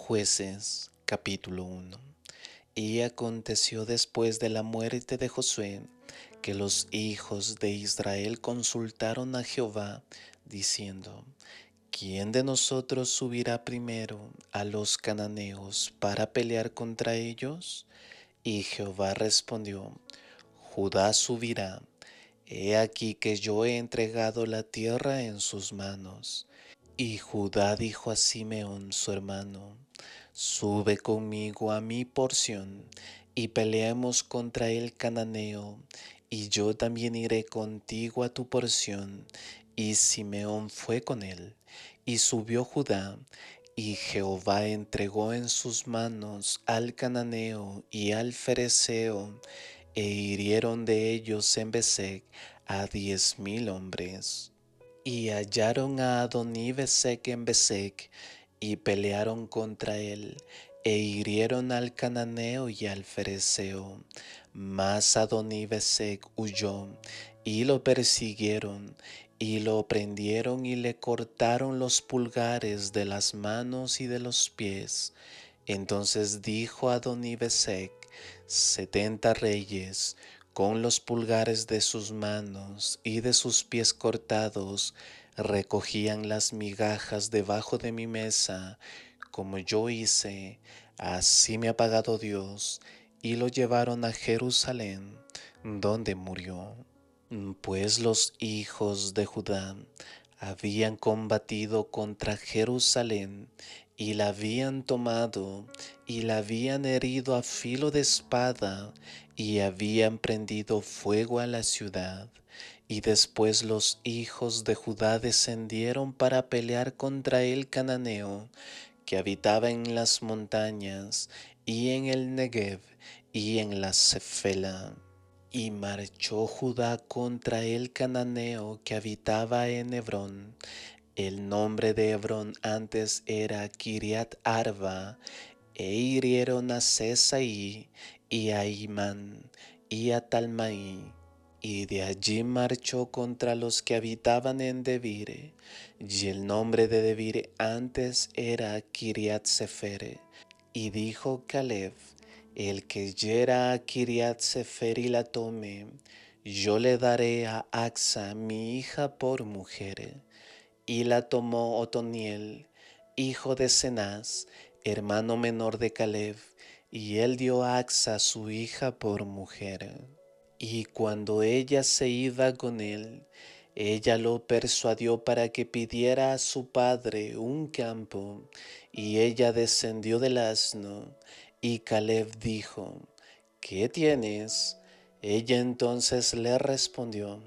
Jueces capítulo 1. Y aconteció después de la muerte de Josué, que los hijos de Israel consultaron a Jehová, diciendo: ¿Quién de nosotros subirá primero a los cananeos para pelear contra ellos? Y Jehová respondió: Judá subirá. He aquí que yo he entregado la tierra en sus manos. Y Judá dijo a Simeón su hermano: Sube conmigo a mi porción, y peleemos contra el cananeo, y yo también iré contigo a tu porción. Y Simeón fue con él, y subió Judá, y Jehová entregó en sus manos al cananeo y al fereceo, e hirieron de ellos en Bezec a 10,000 hombres. Y hallaron a Adoní-Bezec en Bezec, y pelearon contra él, e hirieron al cananeo y al fereceo. Mas Adoní-Bezec huyó, y lo persiguieron, y lo prendieron y le cortaron los pulgares de las manos y de los pies. Entonces dijo Adoní-Bezec: 70 reyes, con los pulgares de sus manos y de sus pies cortados, recogían las migajas debajo de mi mesa, como yo hice, así me ha pagado Dios, y lo llevaron a Jerusalén, donde murió. Pues los hijos de Judá habían combatido contra Jerusalén, y la habían tomado, y la habían herido a filo de espada, y habían prendido fuego a la ciudad. Y después los hijos de Judá descendieron para pelear contra el cananeo, que habitaba en las montañas, y en el Negev, y en la Cefela. Y marchó Judá contra el cananeo que habitaba en Hebrón. El nombre de Hebrón antes era Kiriat Arba, e hirieron a Sesai, y a Imán, y a Talmai. Y de allí marchó contra los que habitaban en Debir, y el nombre de Debir antes era Kiriat Sefer. Y dijo Caleb: el que hiera a Kiriat Sefer y la tome, yo le daré a Axa mi hija por mujer. Y la tomó Otoniel, hijo de Cenaz, hermano menor de Caleb, y él dio a Axa su hija por mujer. Y cuando ella se iba con él, ella lo persuadió para que pidiera a su padre un campo, y ella descendió del asno, y Caleb dijo: ¿Qué tienes? Ella entonces le respondió: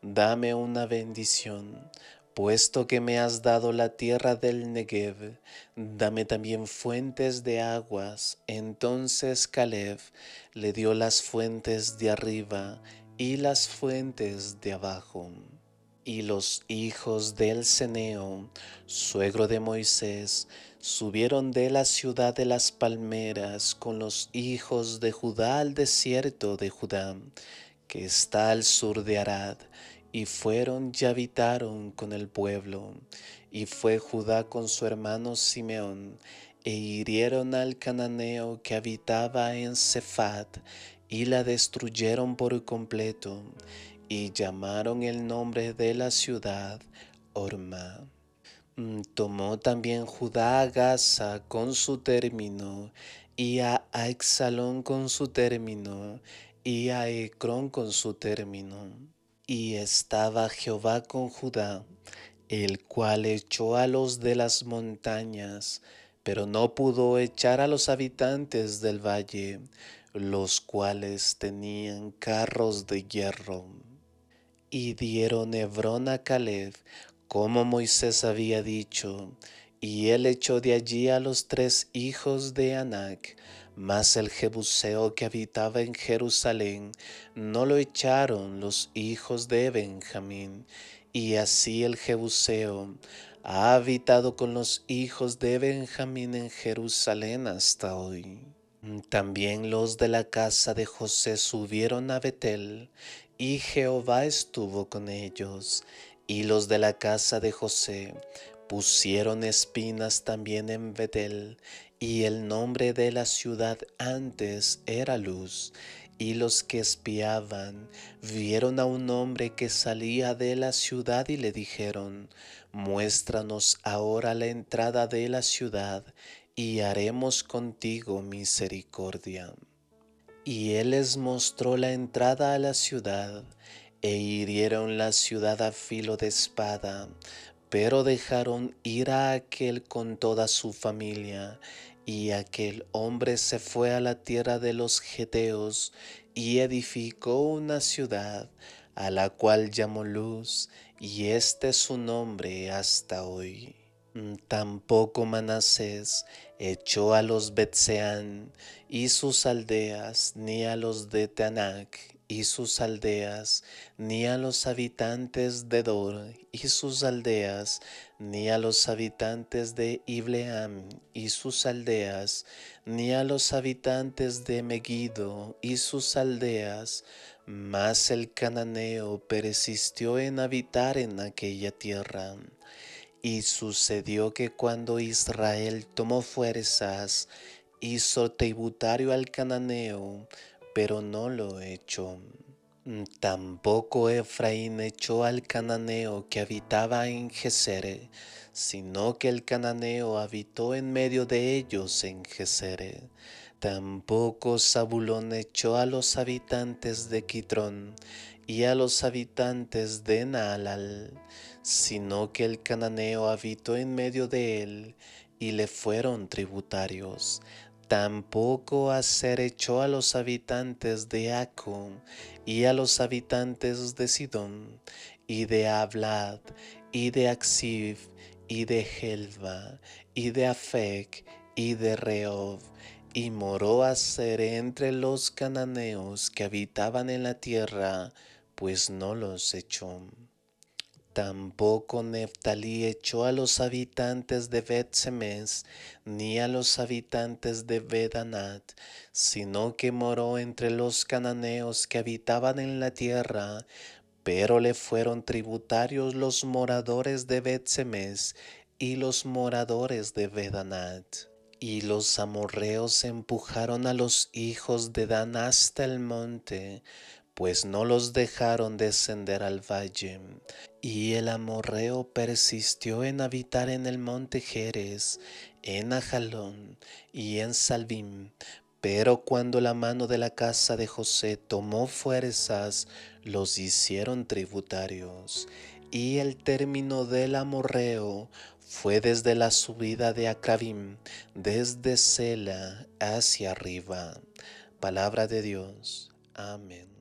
Dame una bendición, puesto que me has dado la tierra del Negev, dame también fuentes de aguas. Entonces Caleb le dio las fuentes de arriba y las fuentes de abajo. Y los hijos del Ceneo, suegro de Moisés, subieron de la ciudad de las palmeras con los hijos de Judá al desierto de Judá, que está al sur de Arad, y fueron y habitaron con el pueblo. Y fue Judá con su hermano Simeón, e hirieron al cananeo que habitaba en Cefat, y la destruyeron por completo, y llamaron el nombre de la ciudad Orma. Tomó también Judá a Gaza con su término, y a Exalón con su término, y a Ecrón con su término. Y estaba Jehová con Judá, el cual echó a los de las montañas, pero no pudo echar a los habitantes del valle, los cuales tenían carros de hierro. Y dieron Hebrón a Caleb, como Moisés había dicho, y él echó de allí a los 3 hijos de Anac, mas el jebuseo que habitaba en Jerusalén no lo echaron los hijos de Benjamín, y así el jebuseo ha habitado con los hijos de Benjamín en Jerusalén hasta hoy. También los de la casa de José subieron a Betel, y Jehová estuvo con ellos. Y los de la casa de José pusieron espinas también en Betel, y el nombre de la ciudad antes era Luz. Y los que espiaban vieron a un hombre que salía de la ciudad y le dijeron: muéstranos ahora la entrada de la ciudad, y haremos contigo misericordia. Y él les mostró la entrada a la ciudad, e hirieron la ciudad a filo de espada, pero dejaron ir a aquel con toda su familia. Y aquel hombre se fue a la tierra de los Geteos y edificó una ciudad, a la cual llamó Luz, y este es su nombre hasta hoy. Tampoco Manasés echó a los Betseán y sus aldeas, ni a los de Teanac y sus aldeas, ni a los habitantes de Dor y sus aldeas, ni a los habitantes de Ibleam y sus aldeas, ni a los habitantes de Megiddo y sus aldeas, mas el cananeo persistió en habitar en aquella tierra. Y sucedió que cuando Israel tomó fuerzas, hizo tributario al cananeo, pero no lo echó. Tampoco Efraín echó al cananeo que habitaba en Gesere, sino que el cananeo habitó en medio de ellos en Gesere. Tampoco Zabulón echó a los habitantes de Quitrón y a los habitantes de Naalal, sino que el cananeo habitó en medio de él y le fueron tributarios. Tampoco Aser echó a los habitantes de Aco y a los habitantes de Sidón y de Ablad y de Aksif y de Helva y de Afec y de Rehob, y moró Aser entre los cananeos que habitaban en la tierra, pues no los echó. Tampoco Neftalí echó a los habitantes de Bet-Semes, ni a los habitantes de Bedanat, sino que moró entre los cananeos que habitaban en la tierra, pero le fueron tributarios los moradores de Bet-Semes y los moradores de Bedanat. Y los amorreos empujaron a los hijos de Dan hasta el monte, pues no los dejaron descender al valle. Y el amorreo persistió en habitar en el monte Jerez, en Ajalón y en Salbim. Pero cuando la mano de la casa de José tomó fuerzas, los hicieron tributarios. Y el término del amorreo fue desde la subida de Acrabim, desde Sela hacia arriba. Palabra de Dios. Amén.